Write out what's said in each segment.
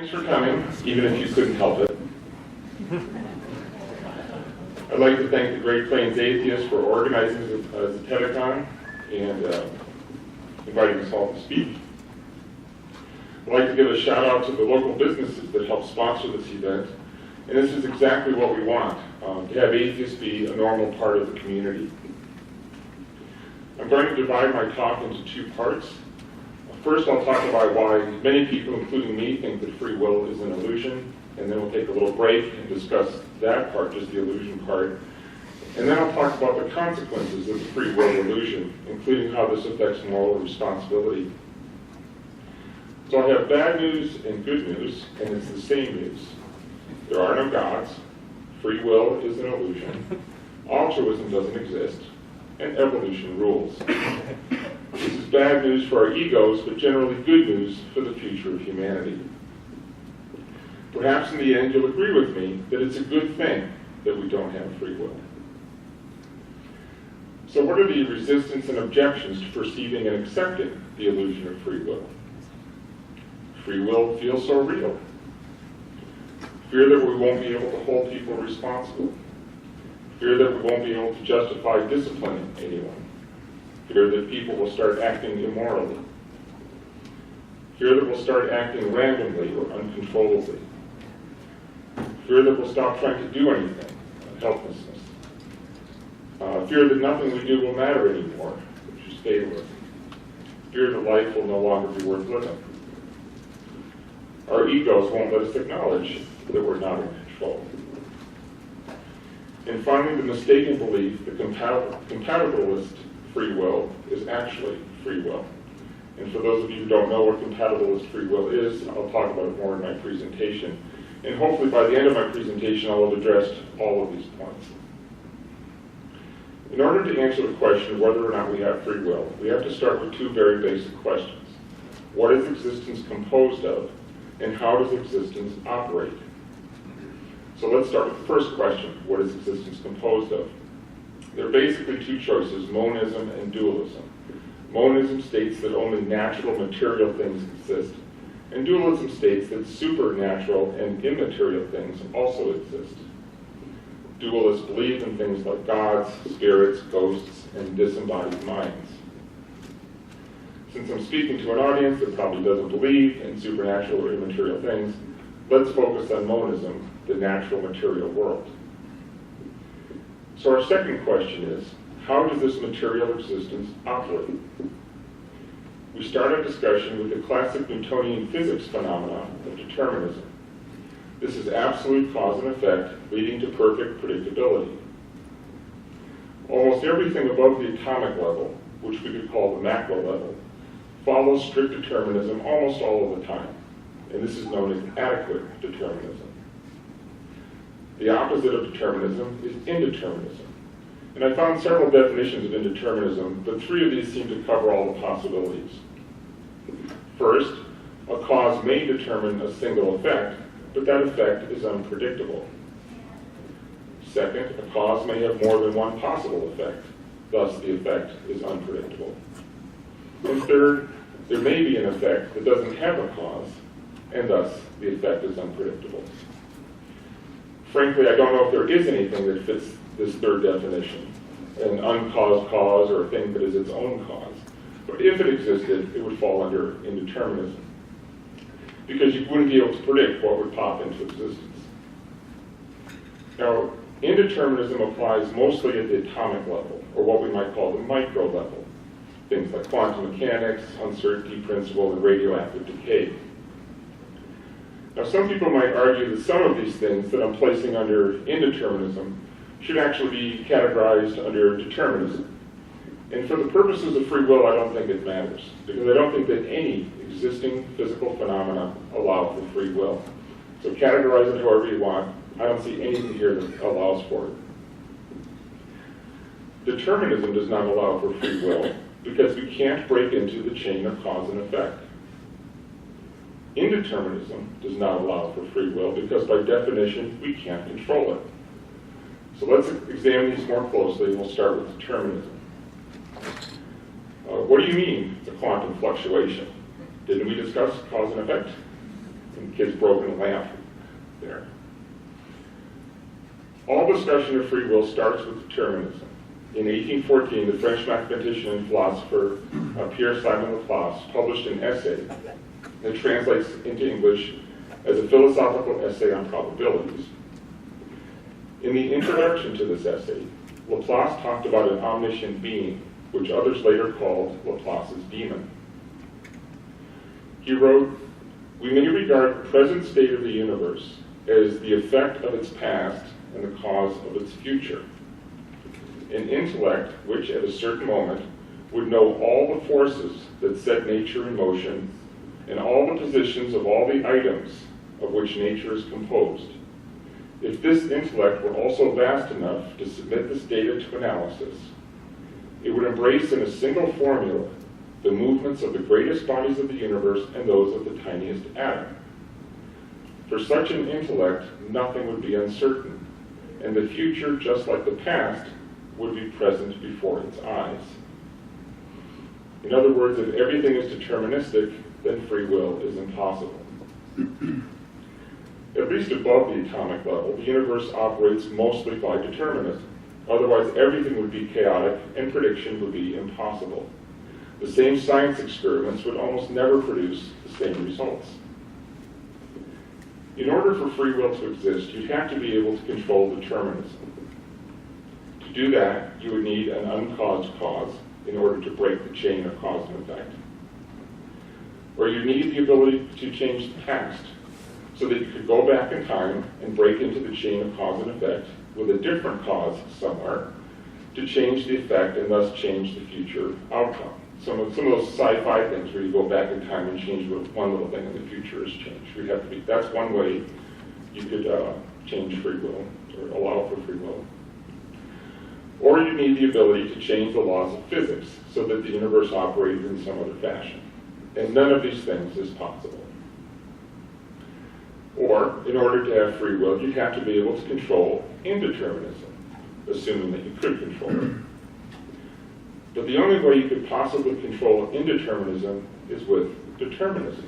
Thanks for coming, even if you couldn't help it. I'd like to thank the Great Plains Atheists for organizing Zeteticon and inviting us all to speak. I'd like to give a shout out to the local businesses that helped sponsor this event. And this is exactly what we want, to have atheists be a normal part of the community. I'm going to divide my talk into two parts. First, I'll talk about why many people, including me, think that free will is an illusion. And then we'll take a little break and discuss that part, just the illusion part. And then I'll talk about the consequences of the free will illusion, including how this affects moral responsibility. So I have bad news and good news, and it's the same news. There are no gods, free will is an illusion, altruism doesn't exist, and evolution rules. This is bad news for our egos, but generally good news for the future of humanity. Perhaps in the end you'll agree with me that it's a good thing that we don't have free will. So what are the resistance and objections to perceiving and accepting the illusion of free will? Free will feels so real. Fear that we won't be able to hold people responsible. Fear that we won't be able to justify disciplining anyone. Fear that people will start acting immorally. Fear that we'll start acting randomly or uncontrollably. Fear that we'll stop trying to do anything, helplessness. Fear that nothing we do will matter anymore, which is fatalism. Fear that life will no longer be worth living. Our egos won't let us acknowledge that we're not in control. And finally, the mistaken belief that compatibilist free will is actually free will. And for those of you who don't know what compatibilist free will is, I'll talk about it more in my presentation. And hopefully by the end of my presentation, I will have addressed all of these points. In order to answer the question of whether or not we have free will, we have to start with two very basic questions. What is existence composed of, and how does existence operate? So let's start with the first question. What is existence composed of? There are basically two choices, monism and dualism. Monism states that only natural material things exist, and dualism states that supernatural and immaterial things also exist. Dualists believe in things like gods, spirits, ghosts, and disembodied minds. Since I'm speaking to an audience that probably doesn't believe in supernatural or immaterial things, let's focus on monism, the natural material world. So our second question is, how does this material existence operate? We start our discussion with the classic Newtonian physics phenomenon of determinism. This is absolute cause and effect, leading to perfect predictability. Almost everything above the atomic level, which we could call the macro level, follows strict determinism almost all of the time, and this is known as adequate determinism. The opposite of determinism is indeterminism. And I found several definitions of indeterminism, but three of these seem to cover all the possibilities. First, a cause may determine a single effect, but that effect is unpredictable. Second, a cause may have more than one possible effect, thus the effect is unpredictable. And third, there may be an effect that doesn't have a cause, and thus the effect is unpredictable. Frankly, I don't know if there is anything that fits this third definition, an uncaused cause or a thing that is its own cause. But if it existed, it would fall under indeterminism, because you wouldn't be able to predict what would pop into existence. Now, indeterminism applies mostly at the atomic level, or what we might call the micro level, things like quantum mechanics, uncertainty principle, and radioactive decay. Now, some people might argue that some of these things that I'm placing under indeterminism should actually be categorized under determinism. And for the purposes of free will, I don't think it matters, because I don't think that any existing physical phenomena allow for free will. So categorize it however you want. I don't see anything here that allows for it. Determinism does not allow for free will, because we can't break into the chain of cause and effect. Indeterminism does not allow for free will, because by definition, we can't control it. So let's examine these more closely, and we'll start with determinism. What do you mean, the quantum fluctuation? Didn't we discuss cause and effect? And the kid's broken a lamp there. All discussion of free will starts with determinism. In 1814, the French mathematician and philosopher Pierre-Simon Laplace published an essay that translates into English as a philosophical essay on probabilities. In the introduction to this essay, Laplace talked about an omniscient being, which others later called Laplace's demon. He wrote, "We may regard the present state of the universe as the effect of its past and the cause of its future. An intellect which at a certain moment would know all the forces that set nature in motion and all the positions of all the items of which nature is composed. If this intellect were also vast enough to submit this data to analysis, it would embrace in a single formula the movements of the greatest bodies of the universe and those of the tiniest atom. For such an intellect, nothing would be uncertain, and the future, just like the past, would be present before its eyes." In other words, if everything is deterministic, then free will is impossible. At least above the atomic level, the universe operates mostly by determinism. Otherwise, everything would be chaotic and prediction would be impossible. The same science experiments would almost never produce the same results. In order for free will to exist, you'd have to be able to control determinism. To do that, you would need an uncaused cause in order to break the chain of cause and effect. Or you need the ability to change the past so that you could go back in time and break into the chain of cause and effect with a different cause somewhere to change the effect and thus change the future outcome. Some of those sci-fi things where you go back in time and change one little thing and the future is changed. That's one way you could change free will or allow for free will. Or you need the ability to change the laws of physics so that the universe operated in some other fashion. And none of these things is possible. Or, in order to have free will, you'd have to be able to control indeterminism, assuming that you could control it. But the only way you could possibly control indeterminism is with determinism,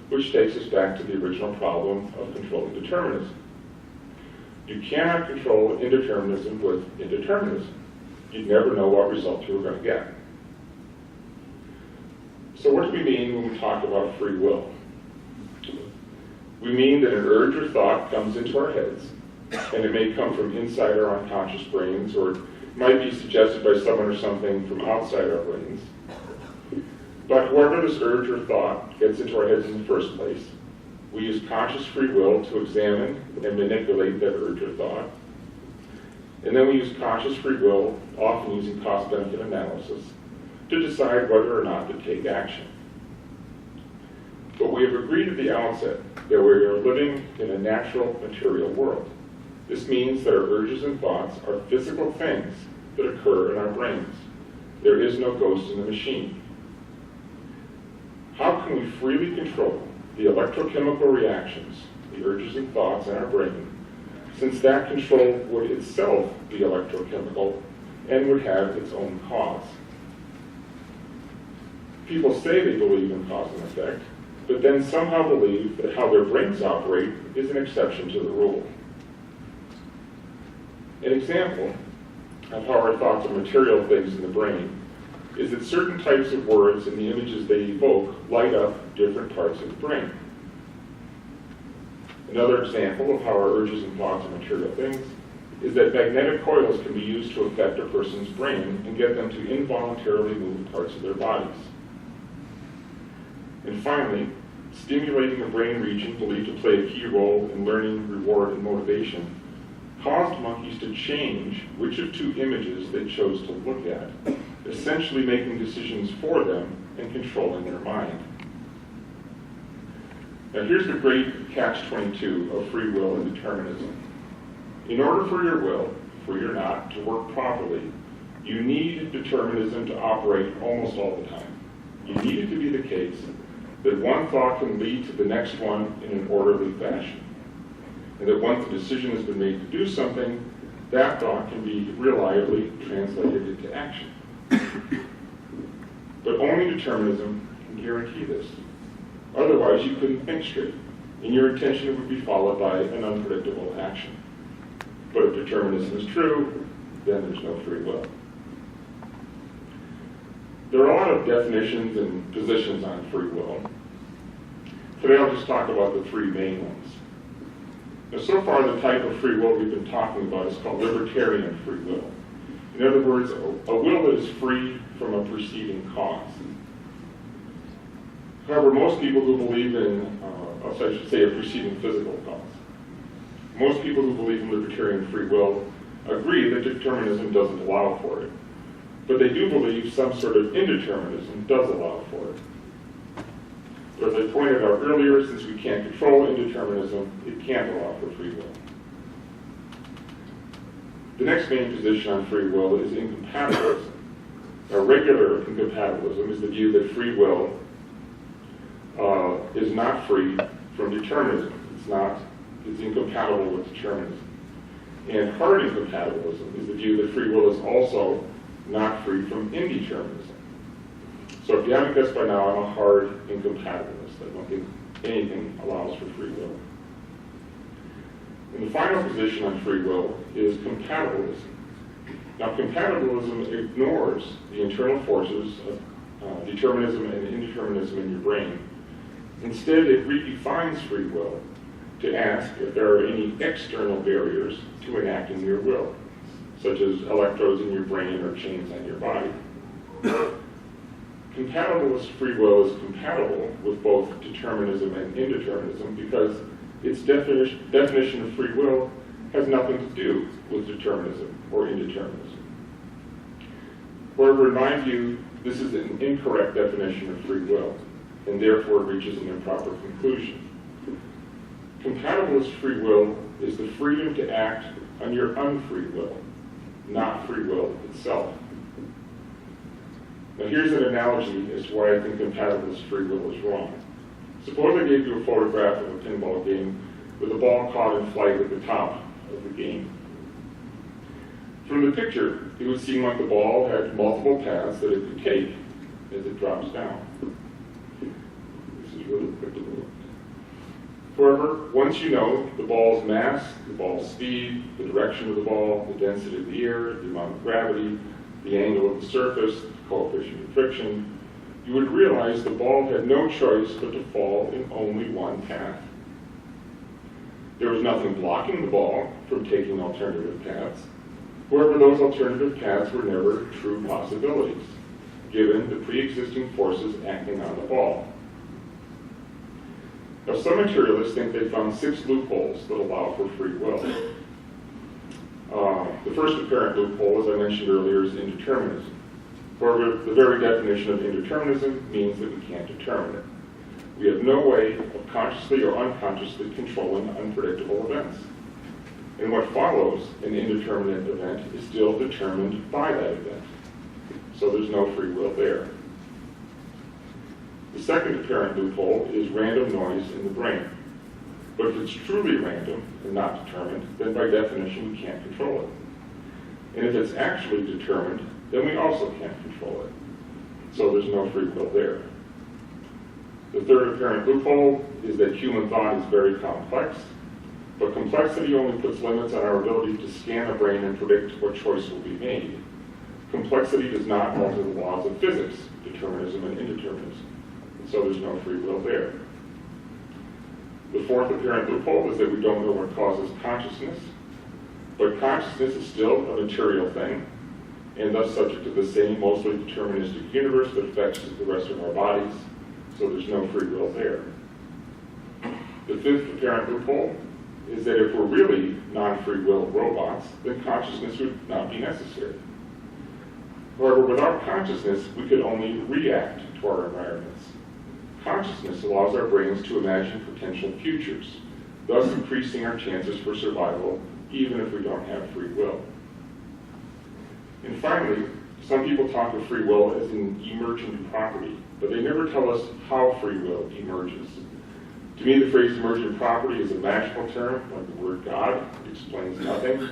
which takes us back to the original problem of controlling determinism. You cannot control indeterminism with indeterminism. You'd never know what result you were going to get. So what do we mean when we talk about free will? We mean that an urge or thought comes into our heads, and it may come from inside our unconscious brains, or it might be suggested by someone or something from outside our brains. But whoever this urge or thought gets into our heads in the first place, we use conscious free will to examine and manipulate that urge or thought. And then we use conscious free will, often using cost-benefit analysis, to decide whether or not to take action. But we have agreed at the outset that we are living in a natural material world. This means that our urges and thoughts are physical things that occur in our brains. There is no ghost in the machine. How can we freely control the electrochemical reactions, the urges and thoughts in our brain, since that control would itself be electrochemical and would have its own cause? People say they believe in cause and effect, but then somehow believe that how their brains operate is an exception to the rule. An example of how our thoughts are material things in the brain is that certain types of words and the images they evoke light up different parts of the brain. Another example of how our urges and thoughts are material things is that magnetic coils can be used to affect a person's brain and get them to involuntarily move parts of their bodies. And finally, stimulating a brain region believed to play a key role in learning, reward, and motivation caused monkeys to change which of two images they chose to look at, essentially making decisions for them and controlling their mind. Now here's the great catch-22 of free will and determinism. In order for your will, free or not, to work properly, you need determinism to operate almost all the time. You need it to be the case that one thought can lead to the next one in an orderly fashion. And that once the decision has been made to do something, that thought can be reliably translated into action. But only determinism can guarantee this. Otherwise, you couldn't think straight. and your intention would be followed by an unpredictable action. But if determinism is true, then there's no free will. There are a lot of definitions and positions on free will. Today I'll just talk about the three main ones. Now, so far the type of free will we've been talking about is called libertarian free will. In other words, a will that is free from a preceding cause. However, most people who believe in, I should say, a preceding physical cause. Most people who believe in libertarian free will agree that determinism doesn't allow for it. But they do believe some sort of indeterminism does allow for it. But as I pointed out earlier, since we can't control indeterminism, it can't allow for free will. The next main position on free will is incompatibilism. Now, regular incompatibilism is the view that free will is not free from determinism. It's incompatible with determinism. And hard incompatibilism is the view that free will is also not free from indeterminism. So if you haven't guessed by now, I'm a hard incompatibilist. I don't think anything allows for free will. And the final position on free will is compatibilism. Now, compatibilism ignores the internal forces of determinism and indeterminism in your brain. Instead, it redefines free will to ask if there are any external barriers to enacting your will, such as electrodes in your brain or chains on your body. Compatibilist free will is compatible with both determinism and indeterminism because its definition of free will has nothing to do with determinism or indeterminism. However, in my view, this is an incorrect definition of free will, and therefore reaches an improper conclusion. Compatibilist free will is the freedom to act on your unfree will, not free will itself. Now here's an analogy as to why I think compatibilist free will is wrong. Suppose I gave you a photograph of a pinball game with a ball caught in flight at the top of the game. From the picture, it would seem like the ball had multiple paths that it could take as it drops down. This is really quick to look. However, once you know the ball's mass, the ball's speed, the direction of the ball, the density of the air, the amount of gravity, the angle of the surface, the coefficient of friction, you would realize the ball had no choice but to fall in only one path. There was nothing blocking the ball from taking alternative paths. However, those alternative paths were never true possibilities, given the pre-existing forces acting on the ball. Now, some materialists think they found 6 loopholes that allow for free will. The first apparent loophole, as I mentioned earlier, is indeterminism. However, the very definition of indeterminism means that we can't determine it. We have no way of consciously or unconsciously controlling unpredictable events. And what follows an indeterminate event is still determined by that event. So there's no free will there. The second apparent loophole is random noise in the brain. But if it's truly random and not determined, then by definition we can't control it. And if it's actually determined, then we also can't control it. So there's no free will there. The third apparent loophole is that human thought is very complex, but complexity only puts limits on our ability to scan the brain and predict what choice will be made. Complexity does not alter the laws of physics, determinism and indeterminism. And so there's no free will there. The fourth apparent loophole is that we don't know what causes consciousness, but consciousness is still a material thing, and thus subject to the same mostly deterministic universe that affects the rest of our bodies, so there's no free will there. The fifth apparent loophole is that if we're really non-free will robots, then consciousness would not be necessary. However, without consciousness, we could only react to our environments. Consciousness allows our brains to imagine potential futures, thus increasing our chances for survival, even if we don't have free will. And finally, some people talk of free will as an emergent property, but they never tell us how free will emerges. To me, the phrase emergent property is a magical term, like the word God. It explains nothing,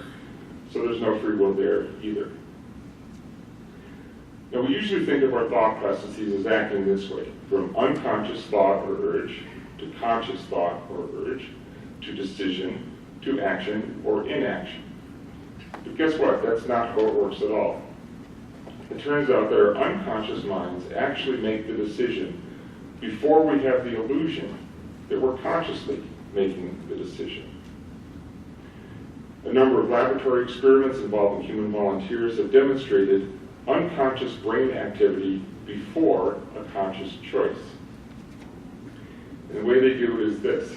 so there's no free will there either. Now, we usually think of our thought processes as acting this way, from unconscious thought or urge to conscious thought or urge, to decision, to action or inaction. But guess what? That's not how it works at all. It turns out that our unconscious minds actually make the decision before we have the illusion that we're consciously making the decision. A number of laboratory experiments involving human volunteers have demonstrated unconscious brain activity before a conscious choice. And the way they do it is this.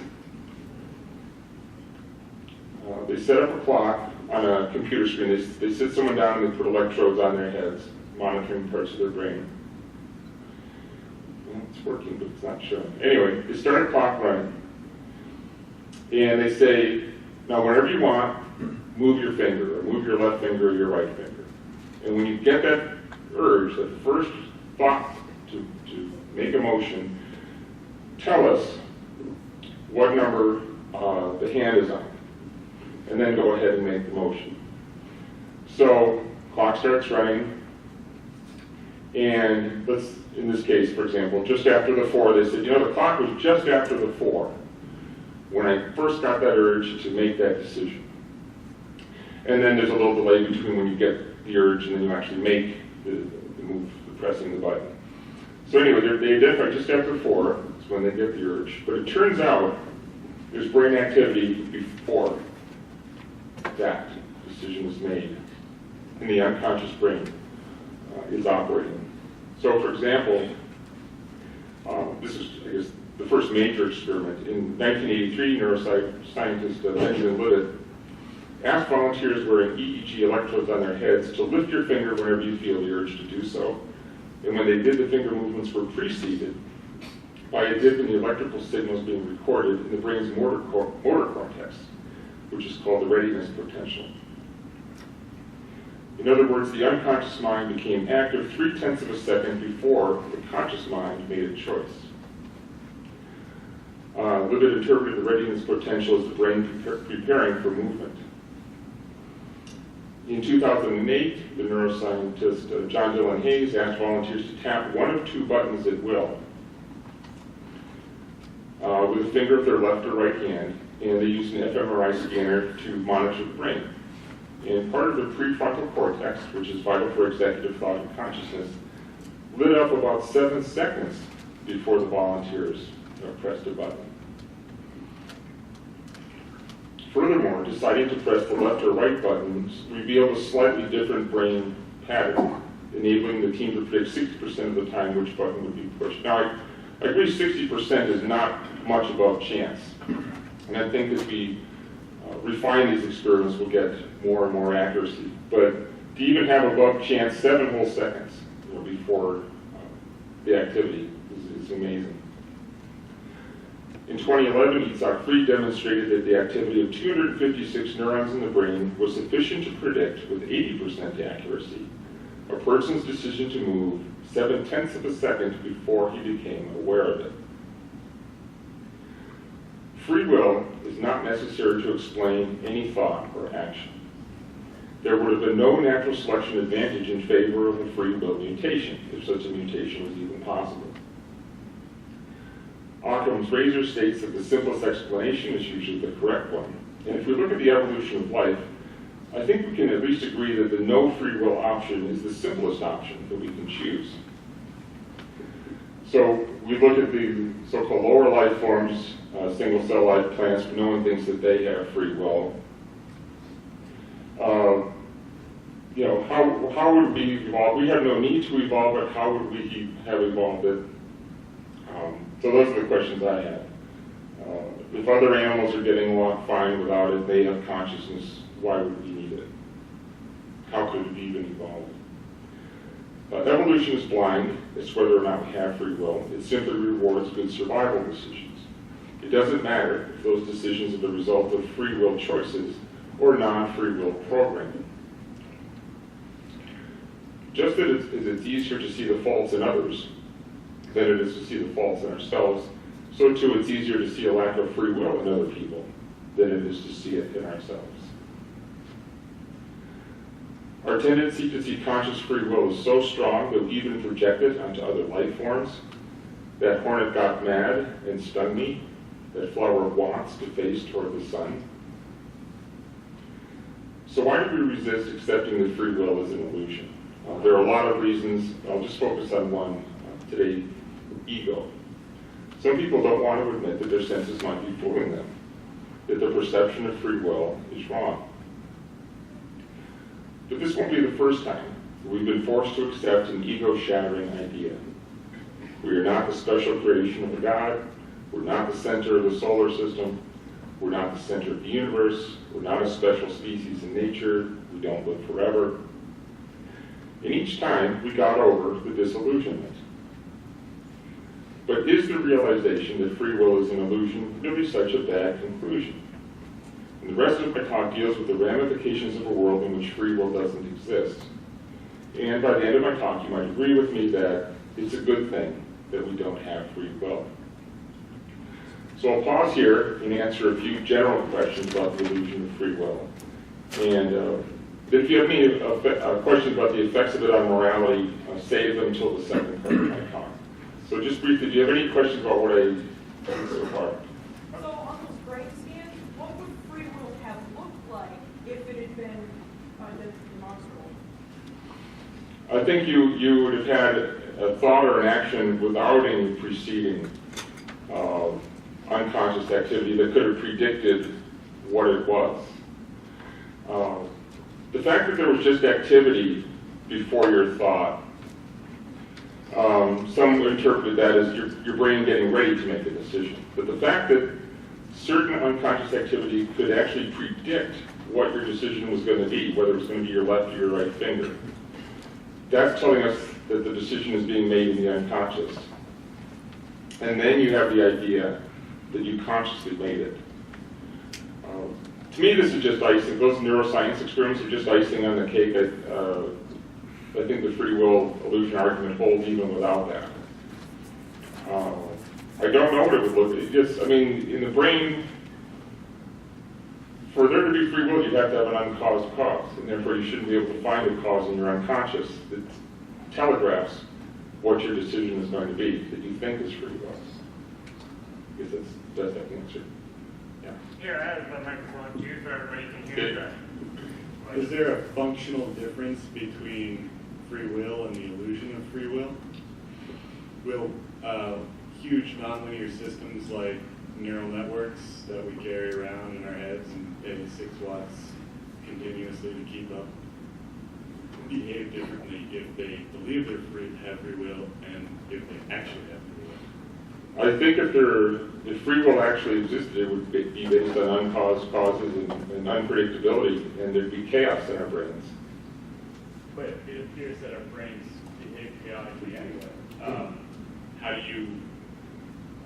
They set up a clock on a computer screen. They sit someone down and they put electrodes on their heads, monitoring parts of their brain. Well, it's working, but it's not showing. Anyway, they start a clock running. And they say, now whenever you want, move your finger, or move your left finger or your right finger. And when you get that urge, that first thought to make a motion, tell us what number the hand is on. And then go ahead and make the motion. So, clock starts running, and let's, in this case, for example, just after the 4, they said, the clock was just after the 4 when I first got that urge to make that decision. And then there's a little delay between when you get the urge and then you actually make the move, pressing the button. So anyway, they identify just after 4 is when they get the urge. But it turns out there's brain activity before that decision is made, and the unconscious brain is operating. So, for example, this is, I guess, the first major experiment. In 1983, neuroscientist Benjamin Libet asked volunteers wearing EEG electrodes on their heads to lift your finger whenever you feel the urge to do so. And when they did, the finger movements were preceded by a dip in the electrical signals being recorded in the brain's motor cortex, which is called the readiness potential. In other words, the unconscious mind became active 0.3 of a second before the conscious mind made a choice. Libet interpreted the readiness potential as the brain preparing for movement. In 2008, the neuroscientist John Dylan Hayes asked volunteers to tap one of 2 buttons at will with a finger of their left or right hand, and they used an fMRI scanner to monitor the brain. And part of the prefrontal cortex, which is vital for executive thought and consciousness, lit up about 7 seconds before the volunteers pressed a button. Furthermore, deciding to press the left or right buttons revealed a slightly different brain pattern, enabling the team to predict 60% of the time which button would be pushed. Now, I agree 60% is not much above chance. And I think as we refine these experiments, we'll get more and more accuracy. But to even have above chance 7 whole seconds before the activity is amazing. In 2011, Itzhak Fried demonstrated that the activity of 256 neurons in the brain was sufficient to predict with 80% accuracy a person's decision to move 0.7 of a second before he became aware of it. Free will is not necessary to explain any thought or action. There would have been no natural selection advantage in favor of a free will mutation, if such a mutation was even possible. Occam's razor states that the simplest explanation is usually the correct one. And if we look at the evolution of life, I think we can at least agree that the no free will option is the simplest option that we can choose. So we look at the so-called lower life forms, single-cell life plants, but no one thinks that they have free will. How would we evolve? We have no need to evolve, but how would we have evolved it? So those are the questions I have. If other animals are getting along fine without it, they have consciousness, why would we need it? How could it even evolve? Evolution is blind. It's whether or not we have free will. It simply rewards good survival decisions. It doesn't matter if those decisions are the result of free will choices or non-free will programming. Just as it's easier to see the faults in others than it is to see the faults in ourselves, so too it's easier to see a lack of free will in other people than it is to see it in ourselves. Our tendency to see conscious free will is so strong that we even project it onto other life forms. That hornet got mad and stung me, that flower wants to face toward the sun. So why do we resist accepting that free will is an illusion? There are a lot of reasons. I'll just focus on one today: ego. Some people don't want to admit that their senses might be fooling them, that their perception of free will is wrong. But this won't be the first time we've been forced to accept an ego-shattering idea. We are not the special creation of a God. We're not the center of the solar system. We're not the center of the universe. We're not a special species in nature. We don't live forever. And each time we got over the disillusionment. But is the realization that free will is an illusion really such a bad conclusion? And the rest of my talk deals with the ramifications of a world in which free will doesn't exist. And by the end of my talk, you might agree with me that it's a good thing that we don't have free will. So I'll pause here and answer a few general questions about the illusion of free will. And if you have any questions about the effects of it on morality, save them until the second part of my talk. So just briefly, do you have any questions about what I said so far? So on those brain scans, what would free will have looked like if it had been demonstrable? I think you would have had a thought or an action without any preceding unconscious activity that could have predicted what it was. The fact that there was just activity before your thought, some interpreted that as your brain getting ready to make a decision. But the fact that certain unconscious activity could actually predict what your decision was going to be, whether it was going to be your left or your right finger, that's telling us that the decision is being made in the unconscious. And then you have the idea that you consciously made it. To me, this is just icing. Those neuroscience experiments are just icing on the cake. I think the free will illusion argument holds even without that. I don't know what it would look like. In the brain, for there to be free will, you have to have an uncaused cause, and therefore you shouldn't be able to find a cause in your unconscious that telegraphs what your decision is going to be that you think is free will. I guess that's that answer. Yeah. Here, I have a microphone too, so everybody can hear that. Is there a functional difference between free will and the illusion of free will? Will huge nonlinear systems like neural networks that we carry around in our heads and pay 6 watts continuously to keep up behave differently if they believe they have free will and if they actually have free will? I think if free will actually existed, it would be based on uncaused causes and unpredictability, and there'd be chaos in our brains. But it appears that our brains behave chaotically anyway.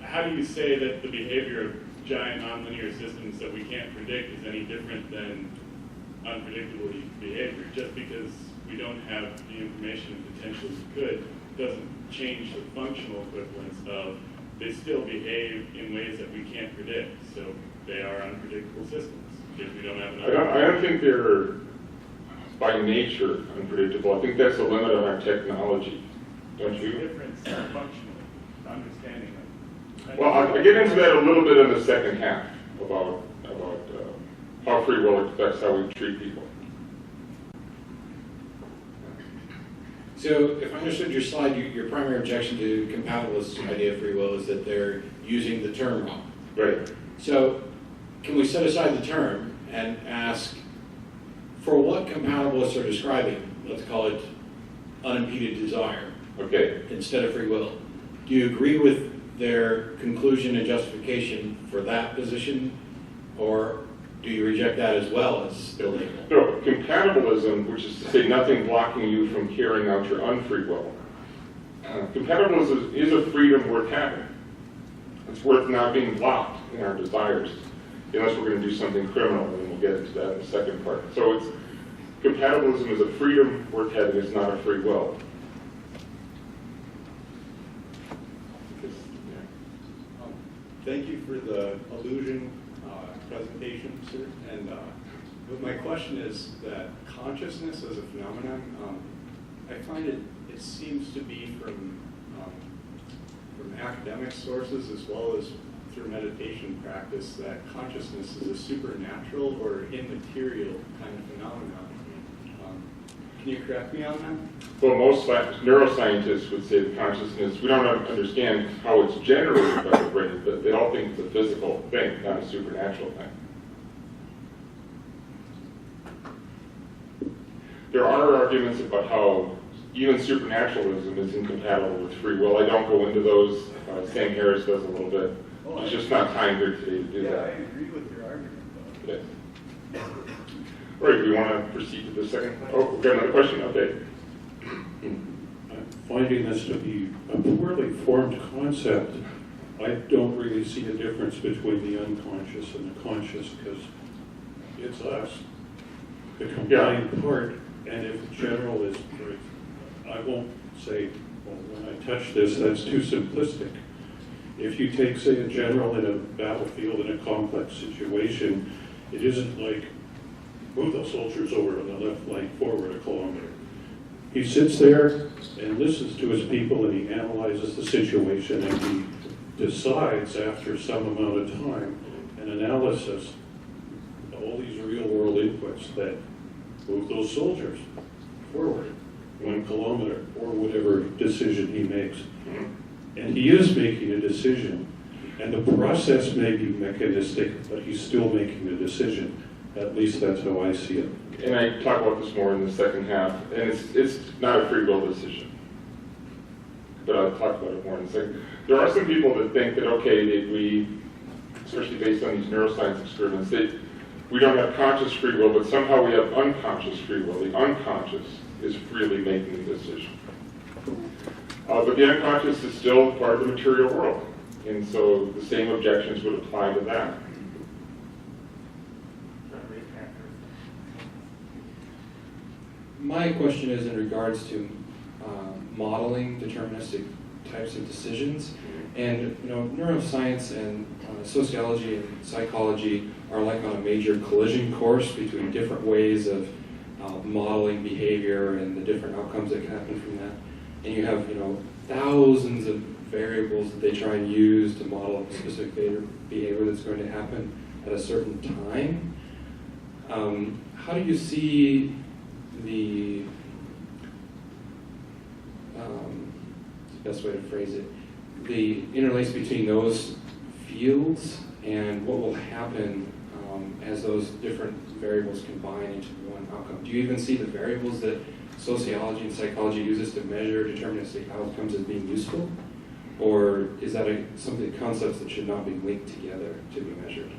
How do you say that the behavior of giant nonlinear systems that we can't predict is any different than unpredictable behavior? Just because we don't have the information potentially we could doesn't change the functional equivalence of they still behave in ways that we can't predict. So they are unpredictable systems because we don't have enough. I don't think they're by nature unpredictable. I think that's the limit of our technology. Don't you? What's the difference functionally, understanding them? Well, I'll get into that a little bit in the second half about how free will affects how we treat people. So if I understood your slide, your primary objection to compatibilists' idea of free will is that they're using the term wrong. Right. So can we set aside the term and ask, for what compatibilists are describing, let's call it unimpeded desire, Okay. instead of free will, do you agree with their conclusion and justification for that position, or do you reject that as well as illegal? No, compatibilism, which is to say nothing blocking you from carrying out your unfree will. Compatibilism is a freedom worth having. It's worth not being blocked in our desires, unless we're going to do something criminal, and we'll get into that in the second part. So compatibilism is a freedom worth having, it's not a free will. Thank you for the illusion presentation, sir. And but my question is that consciousness as a phenomenon, I find it seems to be from academic sources as well as through meditation practice that consciousness is a supernatural or immaterial kind of phenomenon. Can you correct me on that? Well, most neuroscientists would say that consciousness, we don't understand how it's generated by the brain, but they all think it's a physical thing, not a supernatural thing. There are arguments about how even supernaturalism is incompatible with free will. I don't go into those. Sam Harris does a little bit. There's just not time here today to do that. I agree with your argument, though. Yes. All right, do we want to proceed to the second? Oh, we've got another question? Okay. I'm finding this to be a poorly formed concept. I don't really see a difference between the unconscious and the conscious because it's us, the combined part. And if general is, I won't say, well, when I touch this, that's too simplistic. If you take, say, a general in a battlefield in a complex situation, it isn't like, move the soldiers over on the left flank forward a kilometer. He sits there and listens to his people and he analyzes the situation and he decides after some amount of time and analysis, all these real world inputs that move those soldiers forward 1 kilometer or whatever decision he makes. And he is making a decision. And the process may be mechanistic, but he's still making a decision. At least that's how I see it. And I talk about this more in the second half, and it's not a free will decision. But I'll talk about it more in a second. There are some people that think that, okay, that we, especially based on these neuroscience experiments, that we don't have conscious free will, but somehow we have unconscious free will. The unconscious is freely making the decision. But the unconscious is still part of the material world. And so the same objections would apply to that. My question is in regards to modeling deterministic types of decisions. And neuroscience and sociology and psychology are like on a major collision course between different ways of modeling behavior and the different outcomes that can happen from that. And you have, thousands of variables that they try and use to model a specific behavior that's going to happen at a certain time. How do you see the best way to phrase it, the interlace between those fields and what will happen as those different variables combine into one outcome? Do you even see the variables that sociology and psychology uses to measure deterministic outcomes as being useful? Or is that something concepts that should not be linked together to be measured?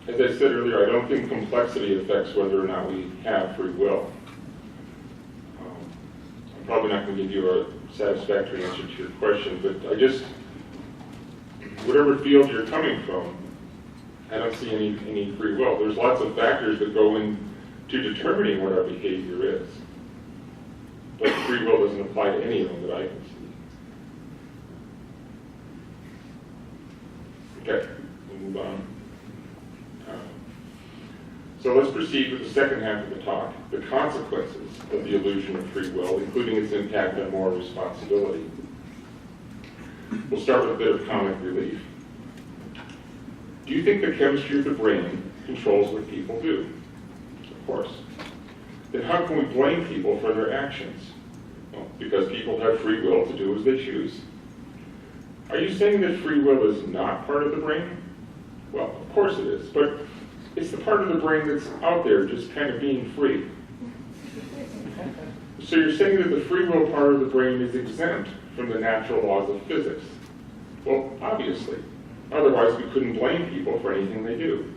As I said earlier, I don't think complexity affects whether or not we have free will. I'm probably not going to give you a satisfactory answer to your question, but whatever field you're coming from, I don't see any free will. There's lots of factors that go into determining what our behavior is. But free will doesn't apply to any of them that I can see. Okay, we'll move on. So let's proceed with the second half of the talk, the consequences of the illusion of free will, including its impact on moral responsibility. We'll start with a bit of comic relief. Do you think the chemistry of the brain controls what people do? Of course. Then how can we blame people for their actions? Well, because people have free will to do as they choose. Are you saying that free will is not part of the brain? Well, of course it is, but it's the part of the brain that's out there just kind of being free. So you're saying that the free will part of the brain is exempt from the natural laws of physics? Well, obviously. Otherwise, we couldn't blame people for anything they do.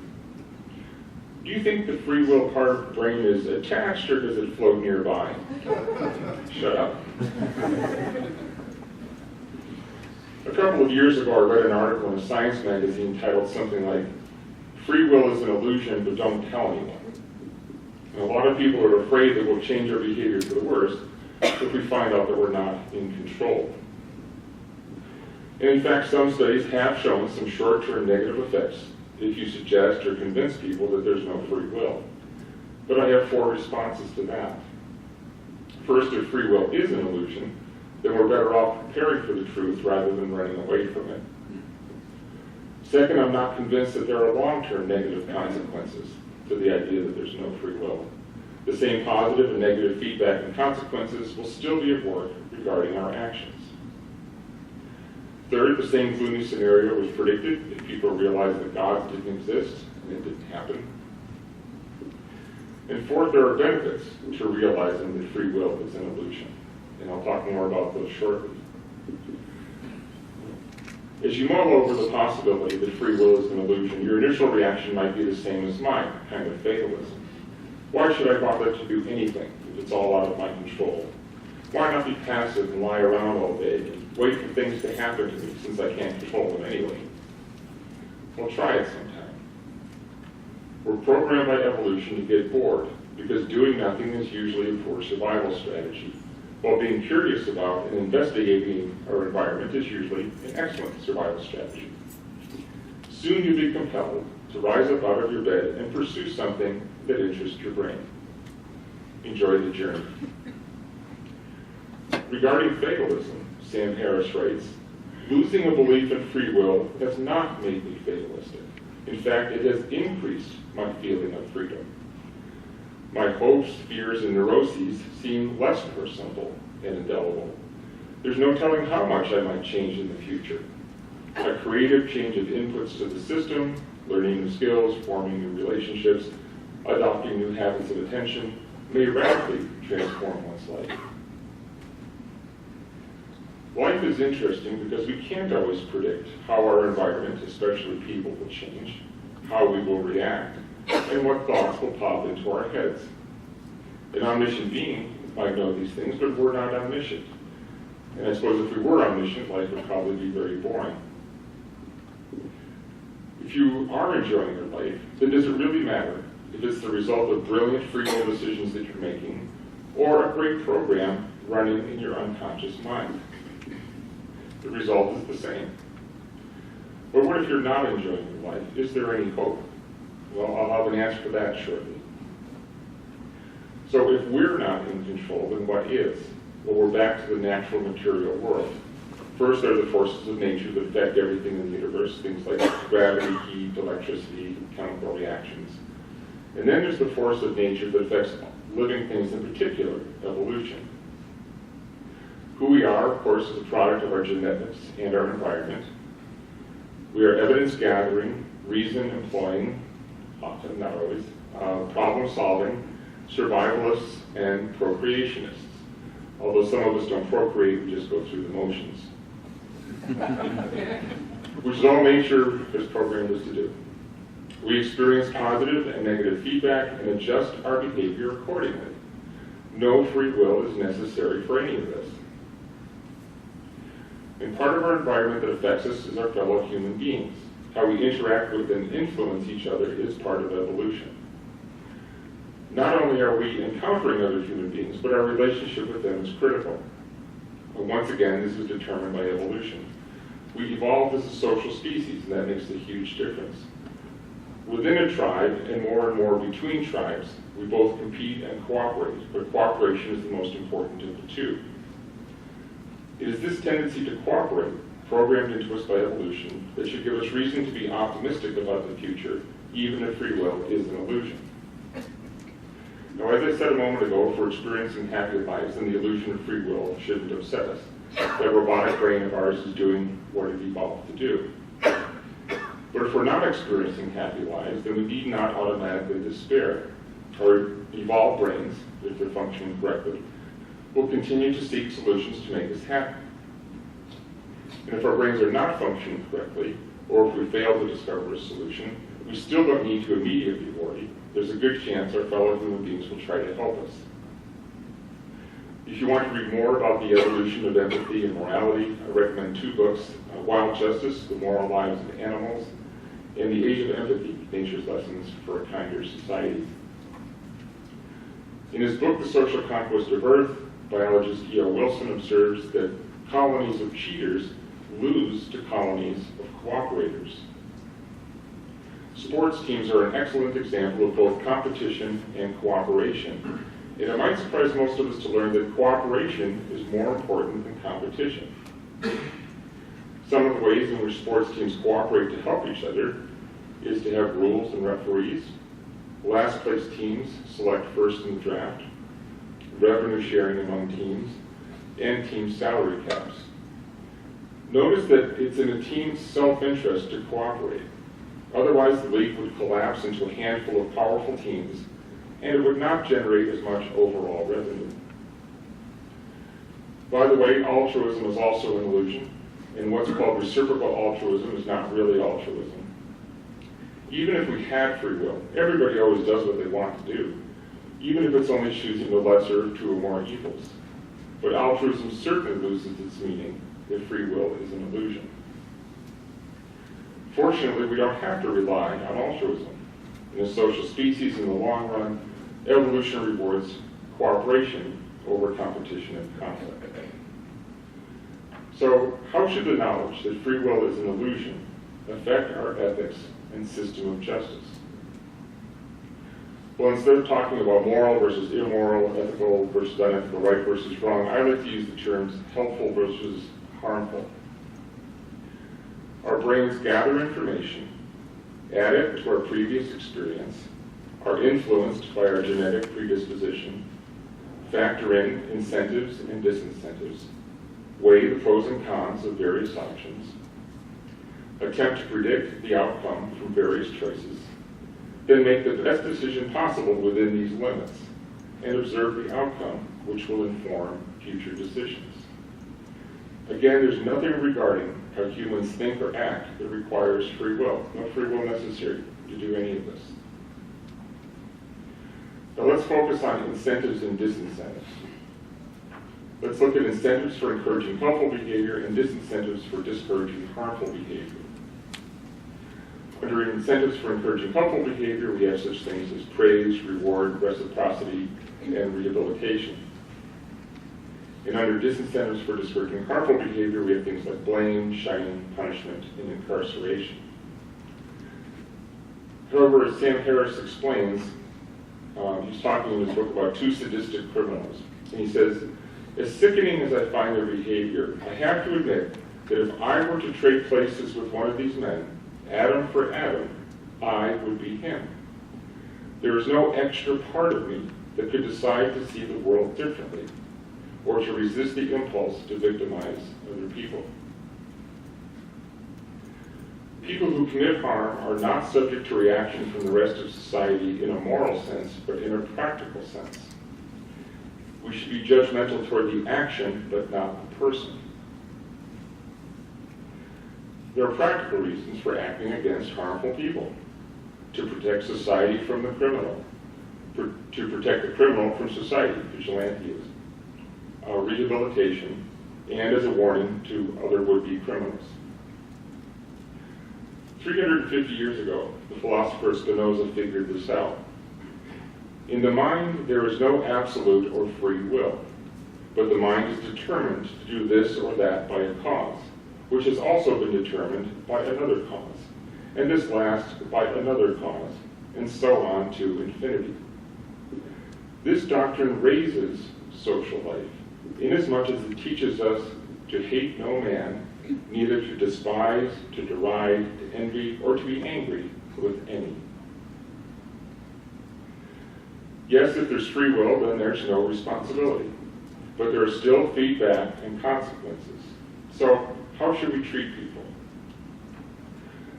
Do you think the free will part of the brain is attached, or does it float nearby? Shut up. A couple of years ago, I read an article in a science magazine titled something like, "Free will is an illusion, but don't tell anyone." And a lot of people are afraid that we'll change our behavior for the worse if we find out that we're not in control. And in fact, some studies have shown some short-term negative effects if you suggest or convince people that there's no free will. But I have 4 responses to that. First, if free will is an illusion, then we're better off preparing for the truth rather than running away from it. Second, I'm not convinced that there are long-term negative consequences to the idea that there's no free will. The same positive and negative feedback and consequences will still be at work regarding our actions. Third, the same gloomy scenario was predicted if people realized that God didn't exist and it didn't happen. And fourth, there are benefits to realizing that free will is an illusion. And I'll talk more about those shortly. As you mull over the possibility that free will is an illusion, your initial reaction might be the same as mine, kind of fatalism. Why should I bother to do anything if it's all out of my control? Why not be passive and lie around all day and wait for things to happen to me since I can't control them anyway? Well, try it sometime. We're programmed by evolution to get bored because doing nothing is usually a poor survival strategy, while being curious about and investigating our environment is usually an excellent survival strategy. Soon you'll be compelled to rise up out of your bed and pursue something that interests your brain. Enjoy the journey. Regarding fatalism, Sam Harris writes, losing a belief in free will has not made me fatalistic. In fact, it has increased my feeling of freedom. My hopes, fears, and neuroses seem less personable and indelible. There's no telling how much I might change in the future. A creative change of inputs to the system, learning new skills, forming new relationships, adopting new habits of attention, may radically transform one's life. Life is interesting because we can't always predict how our environment, especially people, will change, how we will react, and what thoughts will pop into our heads. An omniscient being might know these things, but we're not omniscient. And I suppose if we were omniscient, life would probably be very boring. If you are enjoying your life, then does it really matter if it's the result of brilliant free will decisions that you're making or a great program running in your unconscious mind? The result is the same. But what if you're not enjoying your life? Is there any hope? Well, I'll have an answer for that shortly. So if we're not in control, then what is? Well, we're back to the natural material world. First, there are the forces of nature that affect everything in the universe, things like gravity, heat, electricity, chemical reactions. And then there's the force of nature that affects living things, in particular, evolution. Who we are, of course, is a product of our genetics and our environment. We are evidence gathering, reason employing, often, not always, problem solving, survivalists, and procreationists. Although some of us don't procreate, we just go through the motions. Which is all nature has programmed us to do. We experience positive and negative feedback and adjust our behavior accordingly. No free will is necessary for any of this. And part of our environment that affects us is our fellow human beings. How we interact with and influence each other is part of evolution. Not only are we encountering other human beings, but our relationship with them is critical. And once again, this is determined by evolution. We evolved as a social species, and that makes a huge difference. Within a tribe, and more between tribes, we both compete and cooperate, but cooperation is the most important of the two. It is this tendency to cooperate, programmed into us by evolution, that should give us reason to be optimistic about the future, even if free will is an illusion. Now, as I said a moment ago, if we're experiencing happy lives, then the illusion of free will shouldn't upset us. That robotic brain of ours is doing what it evolved to do. But if we're not experiencing happy lives, then we need not automatically despair. Our evolved brains, if they're functioning correctly, will continue to seek solutions to make us happy. And if our brains are not functioning correctly, or if we fail to discover a solution, we still don't need to immediately worry. There's a good chance our fellow human beings will try to help us. If you want to read more about the evolution of empathy and morality, I recommend two books, Wild Justice, The Moral Lives of Animals, and The Age of Empathy, Nature's Lessons for a Kinder Society. In his book, The Social Conquest of Earth, biologist E.O. Wilson observes that colonies of cheaters lose to colonies of cooperators. Sports teams are an excellent example of both competition and cooperation. And it might surprise most of us to learn that cooperation is more important than competition. Some of the ways in which sports teams cooperate to help each other is to have rules and referees, last place teams select first in the draft, revenue sharing among teams, and team salary caps. Notice that it's in a team's self-interest to cooperate. Otherwise, the league would collapse into a handful of powerful teams, and it would not generate as much overall revenue. By the way, altruism is also an illusion, and what's called reciprocal altruism is not really altruism. Even if we had free will, everybody always does what they want to do, even if it's only choosing the lesser of two or more evils. But altruism certainly loses its meaning if free will is an illusion. Fortunately, we don't have to rely on altruism. In a social species, in the long run, evolution rewards cooperation over competition and conflict. So, how should the knowledge that free will is an illusion affect our ethics and system of justice? Well, instead of talking about moral versus immoral, ethical versus unethical, right versus wrong, I like to use the terms helpful versus harmful. Our brains gather information, add it to our previous experience, are influenced by our genetic predisposition, factor in incentives and disincentives, weigh the pros and cons of various options, attempt to predict the outcome from various choices, then make the best decision possible within these limits, and observe the outcome, which will inform future decisions. Again, there's nothing regarding how humans think or act that requires free will. No free will necessary to do any of this. Now let's focus on incentives and disincentives. Let's look at incentives for encouraging helpful behavior and disincentives for discouraging harmful behavior. Under incentives for encouraging helpful behavior, we have such things as praise, reward, reciprocity, and rehabilitation. And under disincentives for discouraging harmful behavior, we have things like blame, shining, punishment, and incarceration. However, as Sam Harris explains, he's talking in his book about two sadistic criminals. And he says, as sickening as I find their behavior, I have to admit that if I were to trade places with one of these men, Adam for Adam, I would be him. There is no extra part of me that could decide to see the world differently, or to resist the impulse to victimize other people. People who commit harm are not subject to reaction from the rest of society in a moral sense, but in a practical sense. We should be judgmental toward the action, but not the person. There are practical reasons for acting against harmful people: to protect society from the criminal, to protect the criminal from society, vigilantism, rehabilitation, and as a warning to other would-be criminals. 350 years ago, the philosopher Spinoza figured this out. In the mind, there is no absolute or free will, but the mind is determined to do this or that by a cause, which has also been determined by another cause, and this last by another cause, and so on to infinity. This doctrine raises social life, inasmuch as it teaches us to hate no man, neither to despise, to deride, to envy, or to be angry with any. Yes, if there's free will, then there's no responsibility, but there are still feedback and consequences. So, how should we treat people?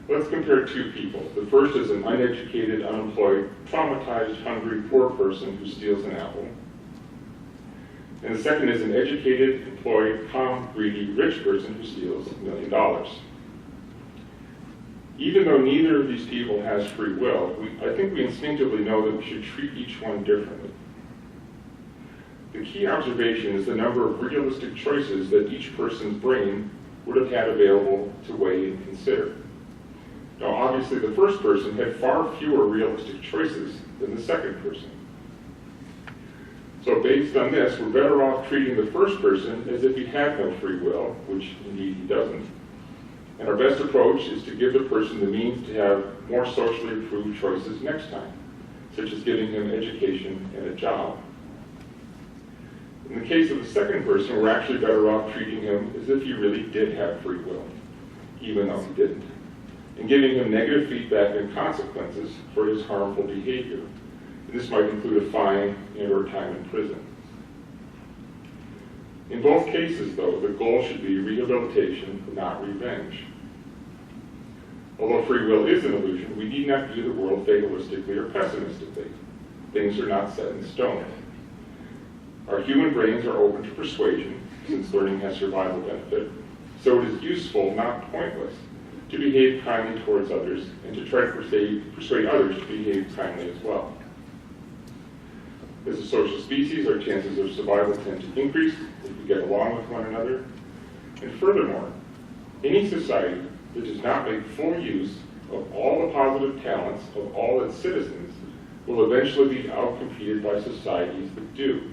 Let's compare two people. The first is an uneducated, unemployed, traumatized, hungry, poor person who steals an apple. And the second is an educated, employed, calm, greedy, rich person who steals $1 million. Even though neither of these people has free will, I think we instinctively know that we should treat each one differently. The key observation is the number of realistic choices that each person's brain would have had available to weigh and consider. Now, obviously, the first person had far fewer realistic choices than the second person. So based on this, we're better off treating the first person as if he had no free will, which indeed he doesn't. And our best approach is to give the person the means to have more socially approved choices next time, such as giving him education and a job. In the case of the second person, we're actually better off treating him as if he really did have free will, even though he didn't, and giving him negative feedback and consequences for his harmful behavior. And this might include a fine and/or time in prison. In both cases, though, the goal should be rehabilitation, not revenge. Although free will is an illusion, we need not view the world fatalistically or pessimistically. Things are not set in stone. Our human brains are open to persuasion, since learning has survival benefit, so it is useful, not pointless, to behave kindly towards others and to try to persuade others to behave kindly as well. As a social species, our chances of survival tend to increase if we get along with one another. And furthermore, any society that does not make full use of all the positive talents of all its citizens will eventually be outcompeted by societies that do.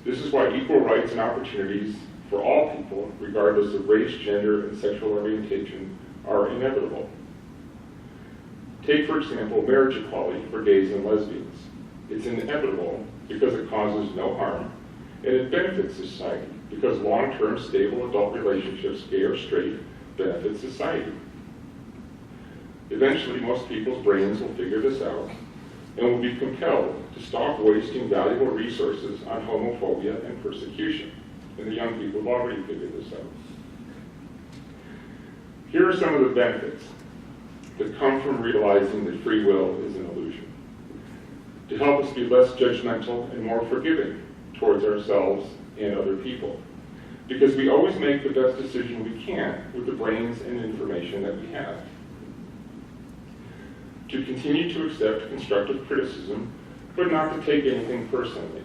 This is why equal rights and opportunities for all people, regardless of race, gender, and sexual orientation, are inevitable. Take, for example, marriage equality for gays and lesbians. It's inevitable because it causes no harm, and it benefits society because long-term stable adult relationships, gay or straight, benefit society. Eventually, most people's brains will figure this out and will be compelled to stop wasting valuable resources on homophobia and persecution. And the young people have already figured this out. Here are some of the benefits that come from realizing that free will is an illusion. To help us be less judgmental and more forgiving towards ourselves and other people, because we always make the best decision we can with the brains and information that we have. To continue to accept constructive criticism, but not to take anything personally,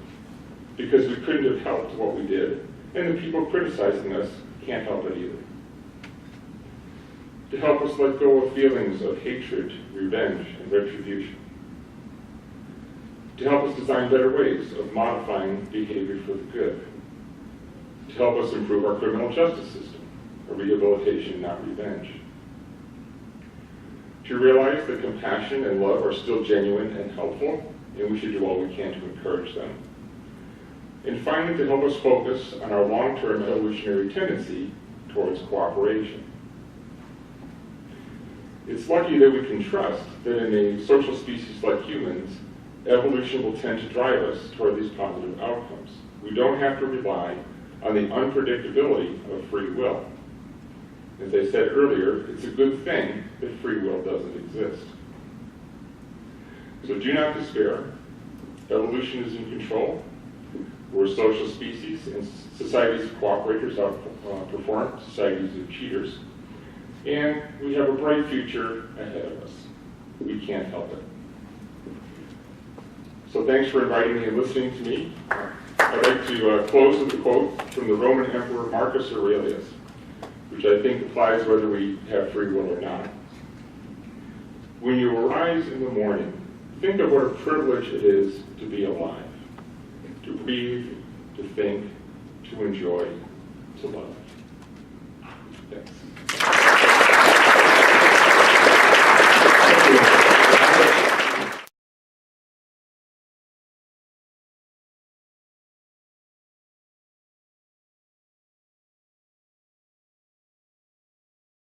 because we couldn't have helped what we did, and the people criticizing us can't help it either. To help us let go of feelings of hatred, revenge, and retribution. To help us design better ways of modifying behavior for the good. To help us improve our criminal justice system, a rehabilitation, not revenge. To realize that compassion and love are still genuine and helpful, and we should do all we can to encourage them. And finally, to help us focus on our long-term evolutionary tendency towards cooperation. It's lucky that we can trust that in a social species like humans, evolution will tend to drive us toward these positive outcomes. We don't have to rely on the unpredictability of free will. As I said earlier, it's a good thing that free will doesn't exist. So do not despair. Evolution is in control. We're a social species, and societies of cooperators outperform societies of cheaters. And we have a bright future ahead of us. We can't help it. So thanks for inviting me and listening to me. I'd like to close with a quote from the Roman Emperor Marcus Aurelius, which I think applies whether we have free will or not. When you arise in the morning, think of what a privilege it is to be alive, to breathe, to think, to enjoy, to love.